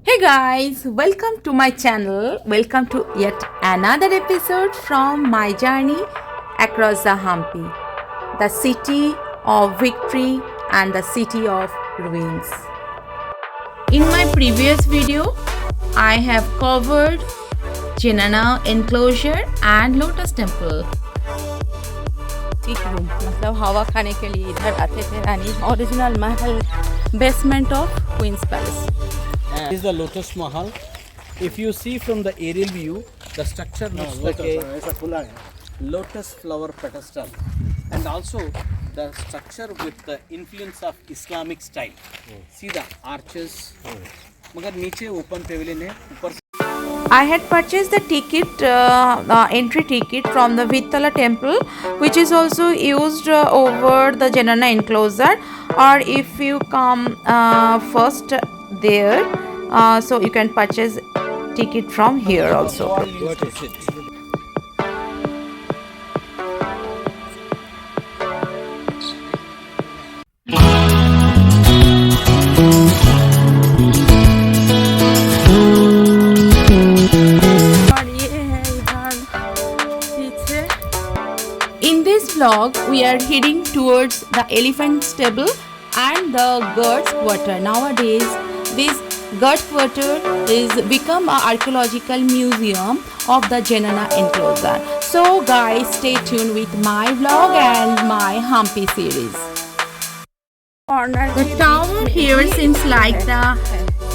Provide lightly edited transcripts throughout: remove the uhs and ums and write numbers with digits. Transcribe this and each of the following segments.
Hey guys, welcome to my channel. Welcome to yet another episode from my journey across the Hampi, the city of victory and the city of ruins. In my previous video, I have covered Jenana enclosure and Lotus Temple. Seat room, मतलब हवा खाने के लिए इधर आते थे रानी. Original Mahal basement of Queen's Palace. This is the Lotus Mahal. If you see from the aerial view, the structure looks like a lotus flower pedestal, and also the structure with the influence of Islamic style. See the arches. मगर नीचे open pavilion है ऊपर. I had purchased the ticket, entry ticket from the Vittala temple, which is also used over the Jenana enclosure. Or if you come first there, so you can purchase ticket from here also. In this vlog, we are heading towards the elephant stable and the guards quarter. Nowadays, this guard quarter is become an archaeological museum of the Jenana enclosure. So guys, stay tuned with my vlog and my Hampi series. The tower here seems like the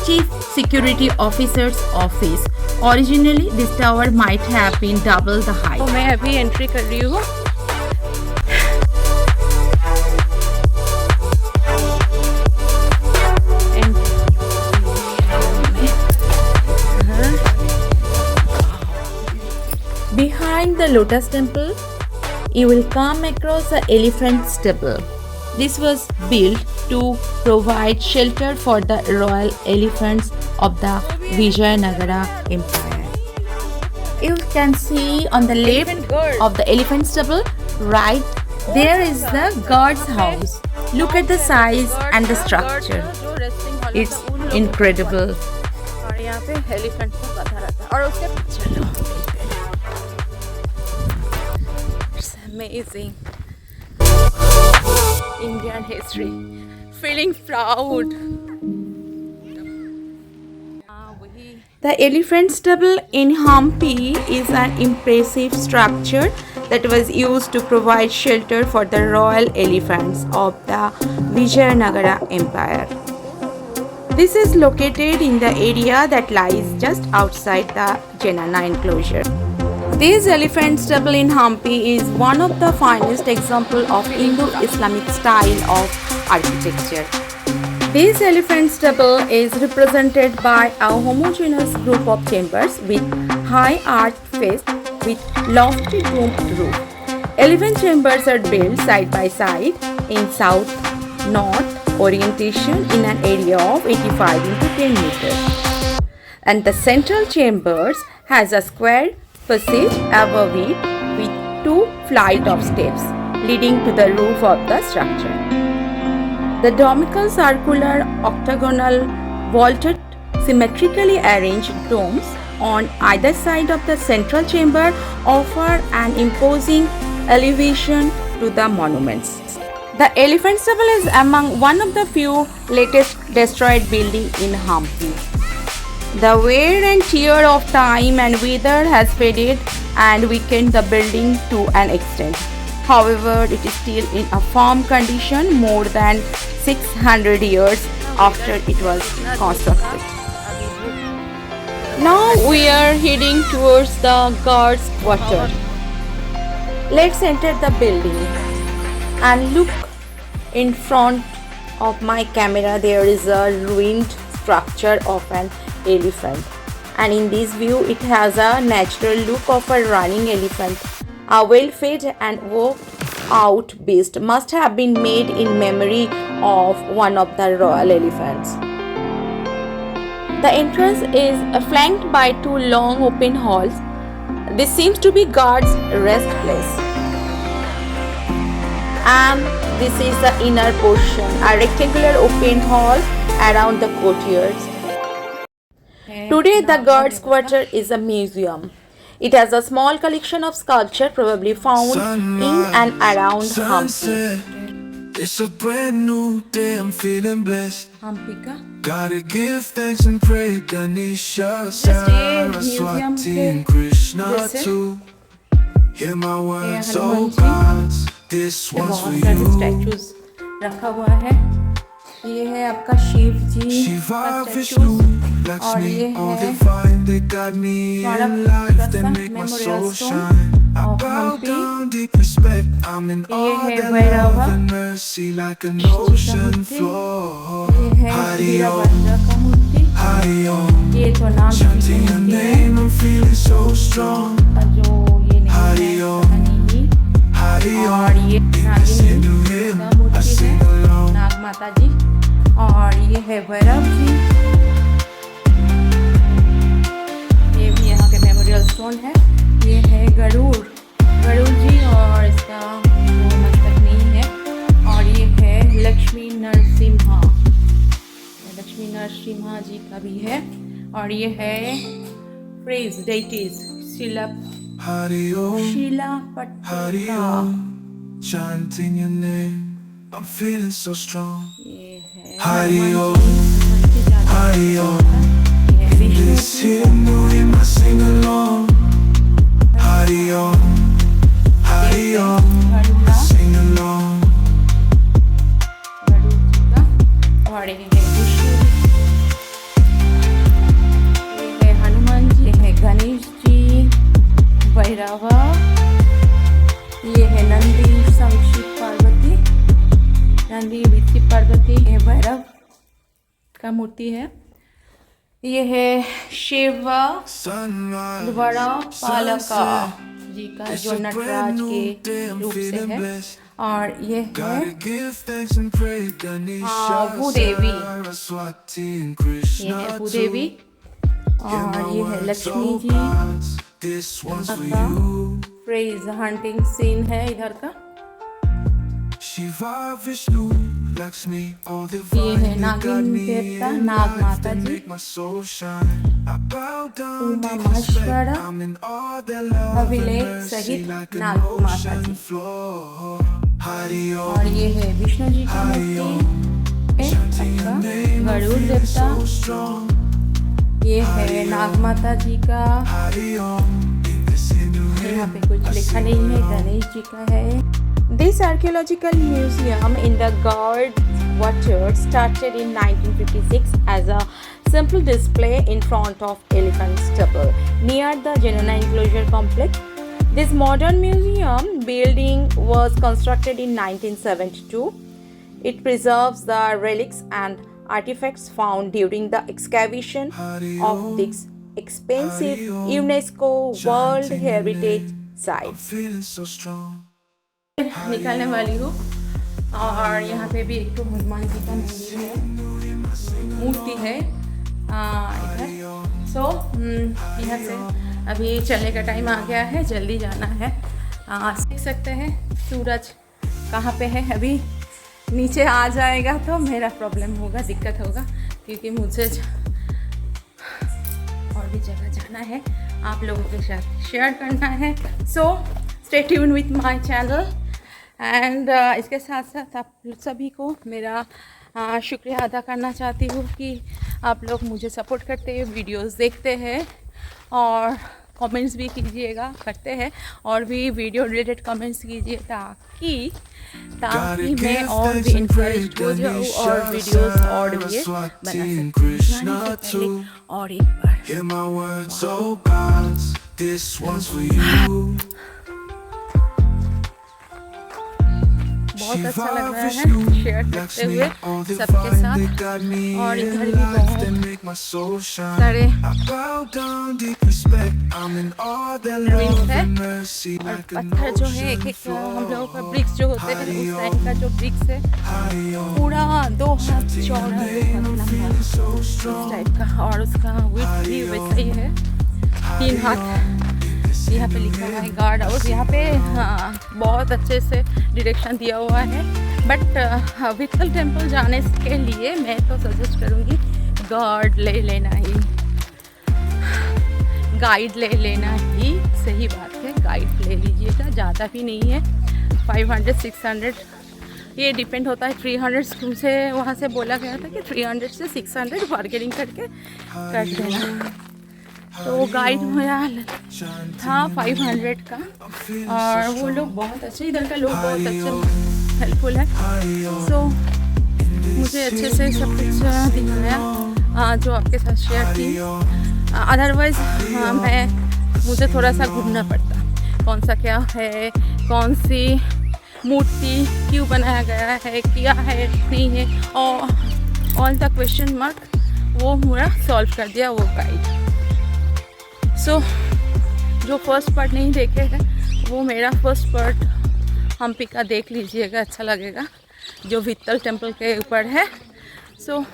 Chief Security Officer's office. Originally, this tower might have been double the height. तो मैं अभी entry कर रही हूँ. Behind the Lotus Temple, you will come across the elephant stable. This was built to provide shelter for the royal elephants of the Vijayanagara Empire. You can see on the left of the elephant stable, right there is the guard's house. Look at the size and the structure. It's incredible. It's amazing. Indian history. Feeling proud. The elephant stable in Hampi is an impressive structure that was used to provide shelter for the royal elephants of the Vijayanagara Empire. This is located in the area that lies just outside the Jenana enclosure. This elephant stable in Hampi is one of the finest examples of Indo-Islamic style of architecture. This elephant stable is represented by a homogeneous group of chambers with high arched face with lofty domed roof. 11 chambers are built side by side in south-north orientation in an area of 85 into 10 meters. And the central chambers has a square passage above it with 2 flights of steps leading to the roof of the structure. The domical circular octagonal vaulted symmetrically arranged domes on either side of the central chamber offer an imposing elevation to the monuments. The elephant stable is among one of the few latest destroyed buildings in Hampi. The wear and tear of time and weather has faded and weakened the building to an extent. However, it is still in a firm condition more than 600 years after it was constructed. Now we are heading towards the guards' quarter. Let's enter the building and look in front of my camera. There is a ruined structure of an elephant, and in this view it has a natural look of a running elephant. A well-fed and worked out beast must have been made in memory of one of the royal elephants. The entrance is flanked by 2 long open halls. This seems to be guards' rest place. And this is the inner portion, a rectangular open hall around the courtyards. Today, the guards' quarter is a museum. It has a small collection of sculpture probably found in and around Hampi. It's a brand new day, I'm feeling blessed. Hampi का Gotta give thanks and pray Ganesha, museum Saraswati के and Krishna जैसे too. Hear my words, Hanuman oh जी gods, this one's for बहुत सारे you. Statues रखा हुआ है। ये है आपका शिव जी Shiva, का Vishnu, स्टैचू और ये Lakshmi, all है divine, they got me Swarup in life, they Prasad make my Memorial soul Stone shine. I of bow Hampi। down, deep respect, I'm in ये awe, है their Bhairahawa. love and mercy like an जी का ocean मूर्ति। flow. ये है Hari Om, Virbhadra का मूर्ति। Hari Om, ये तो नाम जी की chanting your मूर्ति है name, I'm feeling so strong. और जो ये नहीं Hari है Om, पता नहीं Hari और Om, ये in this नागिनी Hindu का hymn, I मूर्ति sing है along. नाग माता जी और ये है भैरव जी। ये भी यहाँ के मेमोरियल स्टोन है। ये है गरुड़ जी और इसका वो मस्तक नहीं है और ये है लक्ष्मी नरसिम्हा जी का भी है और ये है phrase deities Shila Hari Om, Hari शिलापट्टिका। Om, chanting your name, I'm feeling so strong. ये है Hari हनुमान Om, जी ज्यादा Hari Om, ये है Vishnu this ji Hindu hymn, I sing along. Hari Om, Hari Om, Garuda sing along. Garuda जी का और ये है विष्णु ये है हनुमान जी ये है गणेश जी भैरवा ये है नंदी वित्ती पार्वती ये भैरव का मूर्ति है। ये है शिव Sunrise, द्वारा पालका sunset, जी का it's जो a Nataraj brand new day, के I'm रूप से feeling है blessed. और ये है Gotta give thanks and pray Ganesha, Bhudevi. Saraswati and ये Krishna है too. भूदेवी Hear और my ये है words, लक्ष्मी oh जी gods, this one's for आपका you. फ्रेज हंटिंग सीन है इधर का। Shiva, Vishnu, Lakshmi, all ये divine, है they got नागिन me देवता in नाग life, माता they ji make my soul shine. I bow down, Uma deep respect, Maheshwara I'm in awe, their love and अभिलेख mercy सहित like an नाग माता ocean जी flow. Hari और Om, ये है विष्णु जी की Hari मूर्ति है chanting your आपका name, I'm गरुड़ feeling देवता। so strong. ये है नाग माता जी का Hari Om, in this Hindu यहाँ hymn, पे कुछ I लिखा sing नहीं है along. गणेश जी का है। This archaeological museum in the Guards Quarter started in 1956 as a simple display in front of Elephant Stable near the Genoa Enclosure Complex. This modern museum building was constructed in 1972. It preserves the relics and artifacts found during the excavation of this expensive UNESCO World Heritage I'm Site. feeling so strong. निकालने वाली हूँ और यहाँ पे भी एक तो हनुमान जी का मंदिर है मूर्ति है इधर। सो यहाँ से अभी चलने का टाइम आ गया है, जल्दी जाना है। देख सकते हैं सूरज कहाँ पे है, अभी नीचे आ जाएगा तो मेरा प्रॉब्लम होगा, दिक्कत होगा क्योंकि मुझे और भी जगह जाना है, आप लोगों के साथ शेयर करना है। So stay tune with my channel and इसके साथ साथ आप सभी को मेरा शुक्रिया अदा करना चाहती हूँ कि आप लोग मुझे सपोर्ट करते हैं, वीडियोस देखते हैं और कमेंट्स भी कीजिएगा, करते हैं और भी वीडियो रिलेटेड कमेंट्स कीजिए ताकि मैं और भी इंकरेज हो जाऊँ और वीडियोस और भी बना सकूँ। और एक बार Hear my words, oh gods, this one's for you. बहुत अच्छा लग रहा है शेयर करते हुए सबके साथ। और इधर भी बहुत सारे ruins है और पत्थर जो है एक एक हम लोगों का ब्रिक्स जो होते हैं उस टाइम का जो ब्रिक्स है पूरा 2 हाथ चौड़ा 2 हाथ लंबा इस टाइप का और उसका विड्थ भी वैसा ही है 3 हाथ। यहाँ पे लिखा हुआ है गार्ड हाउस, यहाँ पे बहुत अच्छे से डायरेक्शन दिया हुआ है। बट विट्ठल टेम्पल जाने के लिए मैं तो सजेस्ट करूँगी गार्ड ले लेना ही, गाइड ले लेना ही सही बात है, गाइड ले लीजिएगा, ज़्यादा भी नहीं है, 500-600 ये डिपेंड होता है। 300 से वहाँ से बोला गया था कि 300 से 600 बार्गेनिंग करके कर देना। तो गाइड मेरा था 500 का, और वो लोग बहुत अच्छे, इधर का लोग बहुत अच्छे हेल्पफुल है। सो मुझे अच्छे से सब कुछ दिखाया जो आपके साथ शेयर की। अदरवाइज़ मुझे थोड़ा सा घूमना पड़ता, कौन सा क्या है, कौन सी मूर्ति क्यों बनाया गया है, क्या है नहीं है, और ऑल द क्वेश्चन मार्क वो पूरा सॉल्व कर दिया वो गाइड। सो जो फर्स्ट पार्ट नहीं देखे हैं वो मेरा फर्स्ट पार्ट हम्पी का देख लीजिएगा, अच्छा लगेगा, जो वित्तल टेम्पल के ऊपर है। सो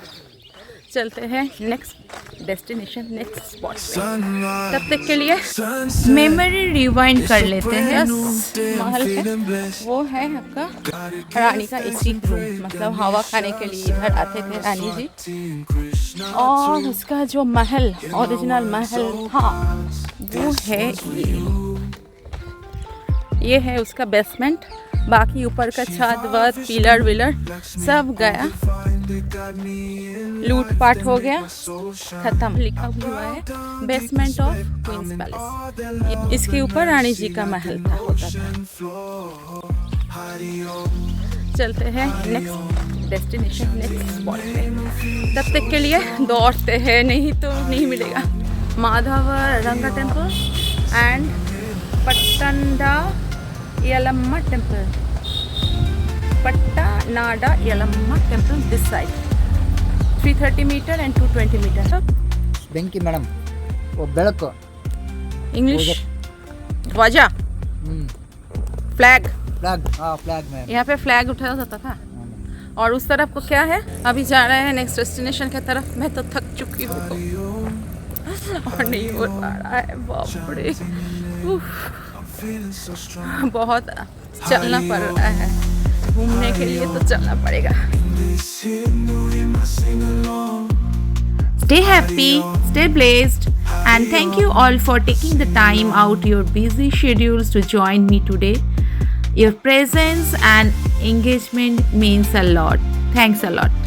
चलते हैं नेक्स्ट डेस्टिनेशन, नेक्स्ट स्पॉट पे। तब तक के लिए मेमोरी रिवाइंड कर लेते हैं। महल है वो है आपका रानी का एसी रूम, मतलब हवा खाने के लिए इधर आते थे रानी जी। और उसका जो महल, ओरिजिनल महल था वो है ये है उसका बेसमेंट। बाकी ऊपर का छत वत पिलर विलर सब गया, लूटपाट हो गया, खत्म। लिखा हुआ है बेसमेंट ऑफ क्वींस पैलेस। इसके ऊपर रानी जी का महल था, होता था। चलते हैं नेक्स्ट डेस्टिनेशन, नेक्स्ट स्पॉट पे। तब तक के लिए दौड़ते हैं, नहीं तो नहीं मिलेगा। Madhav Ranga temple and Pattanda Yellamma temple, Pattanada Yellamma temple this side, 330 meter and 220 meter. ಬೆಂಕಿ ಮೇಡಮ್, ಓ ಬೆಳಕು, इंग्लिश ध्वजा, फ्लैग, फ्लैग, हाँ फ्लैग मैम। यहाँ पे फ्लैग उठाया जाता था। और उस तरफ को क्या है, अभी जा रहे हैं नेक्स्ट डेस्टिनेशन की तरफ। मैं तो थक चुकी हूँ और नहीं हो पा रहा है, बाप रे, बहुत चलना पड़ रहा है, घूमने के लिए तो चलना पड़ेगा। Stay happy, stay blessed, and thank you all for taking the time out your busy schedules to join me today. Your presence and engagement means a lot. Thanks a lot.